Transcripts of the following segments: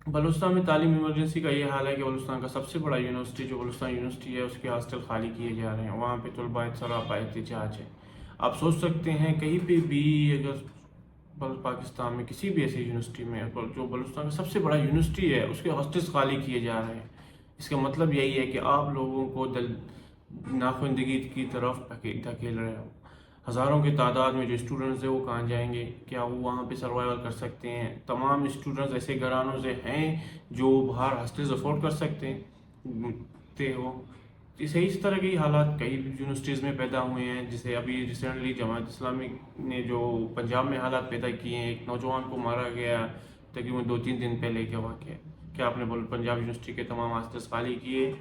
بلوچستان میں تعلیم ایمرجنسی کا یہ حال ہے کہ بلوچستان کا سب سے بڑا یونیورسٹی جو بلوچستان یونیورسٹی ہے اس کے ہاسٹل خالی کیے جا رہے ہیں، وہاں پہ طلباء سراپا احتجاج ہے۔ آپ سوچ سکتے ہیں کہیں پہ بھی اگر پاکستان میں کسی بھی ایسی یونیورسٹی میں جو بلوچستان کا سب سے بڑا یونیورسٹی ہے اس کے ہاسٹلس خالی کیے جا رہے ہیں، اس کا مطلب یہی ہے کہ آپ لوگوں کو ناخواندگی کی طرف دھکیل رہے ہو۔ ہزاروں کی تعداد میں جو اسٹوڈنٹس ہیں وہ کہاں جائیں گے؟ کیا وہ وہاں پہ سروائیول کر سکتے ہیں؟ تمام اسٹوڈنٹس ایسے گھرانوں سے ہیں جو باہر ہاسٹلز افورڈ کر سکتے ہیں ہو۔ اس طرح کے حالات کئی یونیورسٹیز میں پیدا ہوئے ہیں، جسے ابھی ریسنٹلی جماعت اسلامی نے جو پنجاب میں حالات پیدا کیے ہیں، ایک نوجوان کو مارا گیا تقریباً 2-3 دن پہلے کا واقعہ ہے۔ کیا آپ نے پنجاب یونیورسٹی کے تمام ہاسٹلز خالی کیے؟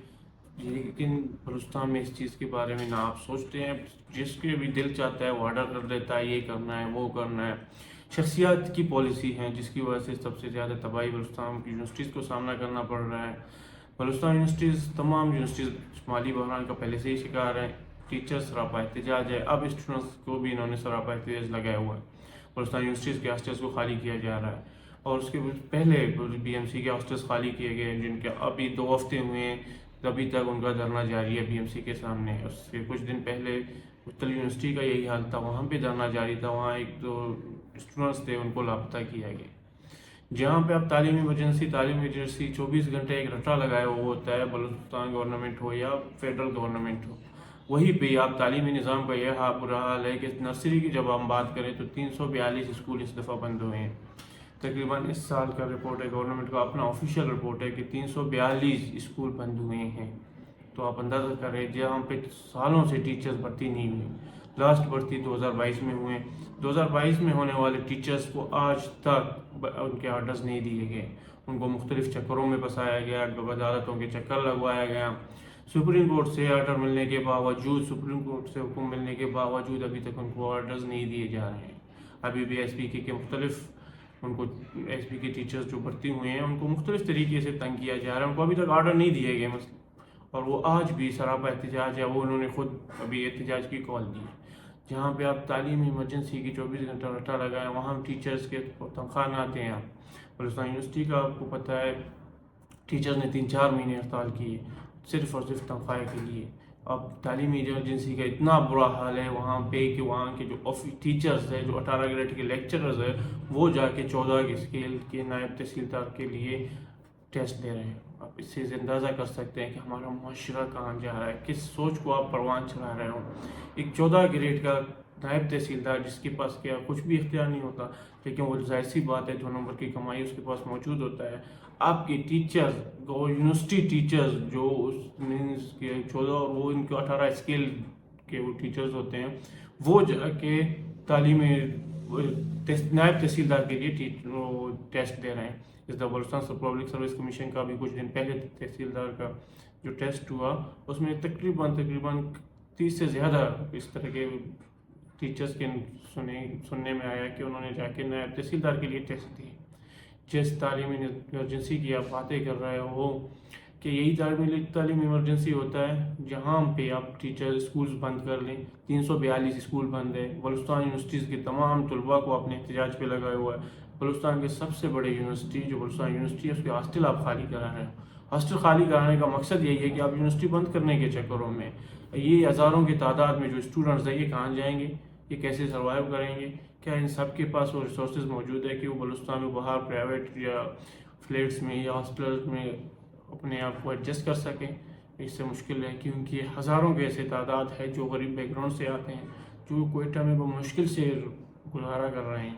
لیکن بلوچستان میں اس چیز کے بارے میں نہ آپ سوچتے ہیں، جس کے بھی دل چاہتا ہے وہ آرڈر کر دیتا ہے، یہ کرنا ہے وہ کرنا ہے۔ شخصیات کی پالیسی ہیں جس کی وجہ سے سب سے زیادہ تباہی بلوچستان کی یونیورسٹیز کو سامنا کرنا پڑ رہا ہے۔ بلوچستان یونیورسٹیز تمام یونیورسٹیز مالی بحران کا پہلے سے ہی شکار ہے، ٹیچرز سراپا احتجاج ہے، اب اسٹوڈنٹس کو بھی انہوں نے سراپا احتجاج لگایا ہوا ہے۔ بلوچستان یونیورسٹیز کے ہاسٹلس کو خالی کیا جا رہا ہے، اور اس کے پہلے بی ایم سی کے ہاسٹلس خالی کیے گئے ہیں، جن کے ابھی 2 ہفتے ہوئے ہیں، ابھی تک ان کا دھرنا جاری ہے بی ایم سی کے سامنے۔ اس سے کچھ دن پہلے اتر یونیورسٹی کا یہی حال تھا، وہاں پہ دھرنا جاری تھا، وہاں ایک دو اسٹوڈنٹس تھے ان کو لاپتہ کیا گیا۔ جہاں پہ اب تعلیمی ایمرجنسی 24 گھنٹے ایک رٹا لگایا ہوا ہوتا ہے، بلوچستان گورنمنٹ ہو یا فیڈرل گورنمنٹ ہو، وہی پہ آپ تعلیمی نظام کا یہ برا حال ہے کہ نرسری کی جب ہم بات کریں تو 342 اسکول اس دفعہ بند ہوئے ہیں۔ تقریباً اس سال کا رپورٹ ہے، گورنمنٹ کا اپنا آفیشیل رپورٹ ہے کہ 342 اسکول بند ہوئے ہیں۔ تو آپ اندازہ کریں جہاں پہ سالوں سے ٹیچرز بھرتی نہیں ہوئی، لاسٹ بھرتی 2022 میں ہوئے، 2022 میں ہونے والے ٹیچرز کو آج تک ان کے آرڈرز نہیں دیے گئے، ان کو مختلف چکروں میں پھنسایا گیا، عدالتوں کے چکر لگوایا گیا، سپریم کورٹ سے آرڈر ملنے کے باوجود، سپریم کورٹ سے حکم ملنے کے باوجود ابھی تک ان کو آرڈرز نہیں دیے جا رہے ہیں۔ ابھی بھی ایس پی کے مختلف ان کو ایس پی کے ٹیچرز جو بھرتی ہوئے ہیں ان کو مختلف طریقے سے تنگ کیا جا رہا ہے، ان کو ابھی تک آرڈر نہیں دیے گئے، اور وہ آج بھی سراپا احتجاج ہے، وہ انہوں نے خود ابھی احتجاج کی کال دی ہے۔ جہاں پہ آپ تعلیمی ایمرجنسی کی 24 گھنٹہ رٹا لگائیں، وہاں ٹیچرز کے تنخواہ نہ آتے ہیں۔ آپ بلوچستان یونیورسٹی کا آپ کو پتہ ہے ٹیچرز نے 3-4 مہینے ہڑتال کی ہے صرف اور صرف تنخواہ کے لیے۔ اب تعلیمی ایمرجنسی کا اتنا برا حال ہے وہاں پہ کہ وہاں کے جو ٹیچرز ہیں، جو 18 گریڈ کے لیکچررز ہیں، وہ جا کے 14 کے اسکیل کے نائب تحصیلدار کے لیے ٹیسٹ دے رہے ہیں۔ آپ اس سے اندازہ کر سکتے ہیں کہ ہمارا معاشرہ کہاں جا رہا ہے، کس سوچ کو آپ پروان چڑھا رہے ہو۔ ایک 14 گریڈ کا نائب تحصیلدار جس کے پاس کیا کچھ بھی اختیار نہیں ہوتا، لیکن وہ ظاہر سی بات ہے 2 نمبر کی کمائی اس کے پاس موجود ہوتا ہے۔ آپ کے ٹیچرز، وہ یونیورسٹی ٹیچرز جو اس مینس کے 14 اور وہ ان کے 18 اسکیل کے وہ ٹیچرز ہوتے ہیں، وہ جا کے تعلیمی نائب تحصیلدار کے لیے ٹیسٹ دے رہے ہیں۔ اس دفعہ بلوچستان پبلک سروس کمیشن کا بھی کچھ دن پہلے تحصیلدار کا جو ٹیسٹ ہوا، اس میں تقریباً 30 سے زیادہ اس طرح کے ٹیچرز کے سننے میں آیا کہ انہوں نے جا کے نائب تحصیلدار کے لیے ٹیسٹ دیے۔ جس تعلیمی ایمرجنسی کی آپ باتیں کر رہے ہو کہ یہی تعلیمی ایمرجنسی ہوتا ہے جہاں پہ آپ ٹیچر اسکولز بند کر لیں۔ 342 اسکول بند ہے، بلوچستان یونیورسٹیز کے تمام طلباء کو اپنے احتجاج پہ لگایا ہوا ہے۔ بلوچستان کے سب سے بڑے یونیورسٹی جو بلوچستان یونیورسٹی ہے اس کے ہاسٹل آپ خالی کرا رہے ہیں۔ ہاسٹل خالی کرانے کا مقصد یہی ہے کہ آپ یونیورسٹی بند کرنے کے چکروں میں یہ ہزاروں کی تعداد میں جو اسٹوڈنٹس ہیں یہ کہاں جائیں گے، یہ کیسے سروائیو کریں گے؟ کیا ان سب کے پاس وہ ریسورسز موجود ہے کہ وہ بلوچستان میں باہر پرائیویٹ یا فلیٹس میں یا ہاسپٹلز میں اپنے آپ کو ایڈجسٹ کر سکیں؟ اس سے مشکل ہے، کیونکہ ہزاروں کے ایسے تعداد ہے جو غریب بیک گراؤنڈ سے آتے ہیں، جو کوئٹہ میں بہت مشکل سے گزارا کر رہے ہیں۔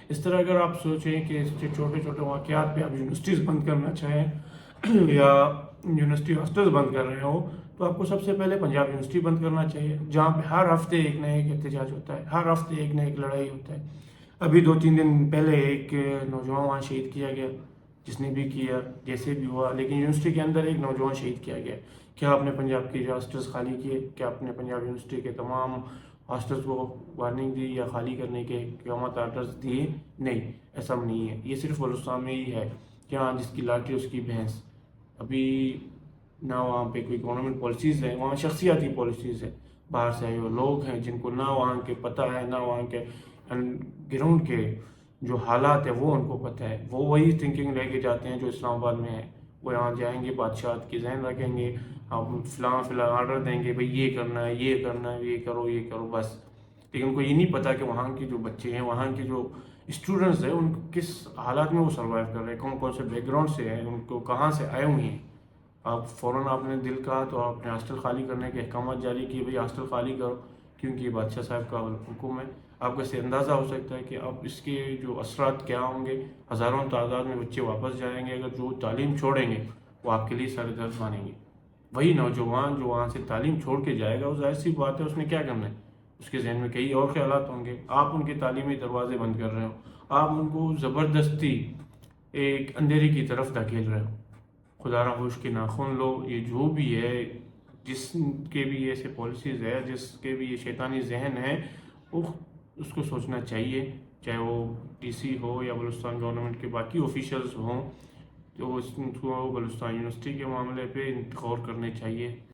اس طرح اگر آپ سوچیں کہ چھوٹے چھوٹے واقعات پہ آپ یونیورسٹیز بند کرنا چاہیں یا یونیورسٹی ہاسٹلز بند کر رہے ہو، تو آپ کو سب سے پہلے پنجاب یونیورسٹی بند کرنا چاہیے، جہاں پہ ہر ہفتے ایک نہ ایک احتجاج ہوتا ہے، ہر ہفتے ایک نہ ایک لڑائی ہوتا ہے۔ ابھی 2-3 دن پہلے ایک نوجوان وہاں شہید کیا گیا، جس نے بھی کیا جیسے بھی ہوا، لیکن یونیورسٹی کے اندر ایک نوجوان شہید کیا گیا۔ کیا آپ نے پنجاب کے ہاسٹلز خالی کیے؟ کیا آپ نے پنجاب یونیورسٹی کے تمام ہاسٹلز کو وارننگ دی یا خالی کرنے کے اقدامات آرڈرز دیے؟ نہیں، ایسا نہیں ہے۔ یہ صرف بلوچستان میں ہی ہے کہ ہاں جس کی لاٹھی اس کی بھینس۔ ابھی نہ وہاں پہ کوئی گورنمنٹ پالیسیز ہیں، وہاں شخصیاتی پالیسیز ہیں، باہر سے آئے ہوئے لوگ ہیں جن کو نہ وہاں کے پتہ ہے، نہ وہاں کے گراؤنڈ کے جو حالات ہے وہ ان کو پتہ ہے، وہ وہی تھنکنگ لے کے جاتے ہیں جو اسلام آباد میں ہے. وہ یہاں جائیں گے، بادشاہت کی ذہن رکھیں گے، ہم فلاں فلاں آرڈر دیں گے، بھئی یہ کرنا ہے، یہ کرنا ہے، یہ کرو بس. لیکن ان کو یہ نہیں پتا کہ وہاں کے جو بچے ہیں، وہاں کے جو اسٹوڈنٹس ہیں، ان کو کس حالات میں وہ سروائیو کر رہے ہیں، کون کون سے بیک گراؤنڈ سے ہیں، ان کو کہاں سے آئے ہوئے ہیں. آپ فوراً آپ نے دل کہا تو آپ نے ہاسٹل خالی کرنے کے احکامات جاری کیے، بھئی ہاسٹل خالی کرو، کیونکہ یہ بادشاہ صاحب کا حکم ہے. آپ کو اس سے اندازہ ہو سکتا ہے کہ اب اس کے جو اثرات کیا ہوں گے. ہزاروں تعداد میں بچے واپس جائیں گے، اگر جو تعلیم چھوڑیں گے وہ آپ کے لیے سر درد مانیں گے. وہی نوجوان جو وہاں سے تعلیم چھوڑ کے جائے گا، وہ ظاہر سی بات ہے اس نے کیا کرنا ہے، اس کے ذہن میں کئی اور خیالات ہوں گے. آپ ان کے تعلیمی دروازے بند کر رہے ہو، آپ ان کو زبردستی ایک اندھیرے کی طرف دھکیل رہے ہو. خدا را ہوش کے ناخن لو. یہ جو بھی ہے، جس کے بھی ایسے پالیسیز ہے، جس کے بھی یہ شیطانی ذہن ہے، وہ اس کو سوچنا چاہیے، چاہے وہ ڈی سی ہو یا بلوچستان گورنمنٹ کے باقی آفیشلز ہوں، تو اس کو بلوچستان یونیورسٹی کے معاملے پہ غور کرنے چاہیے.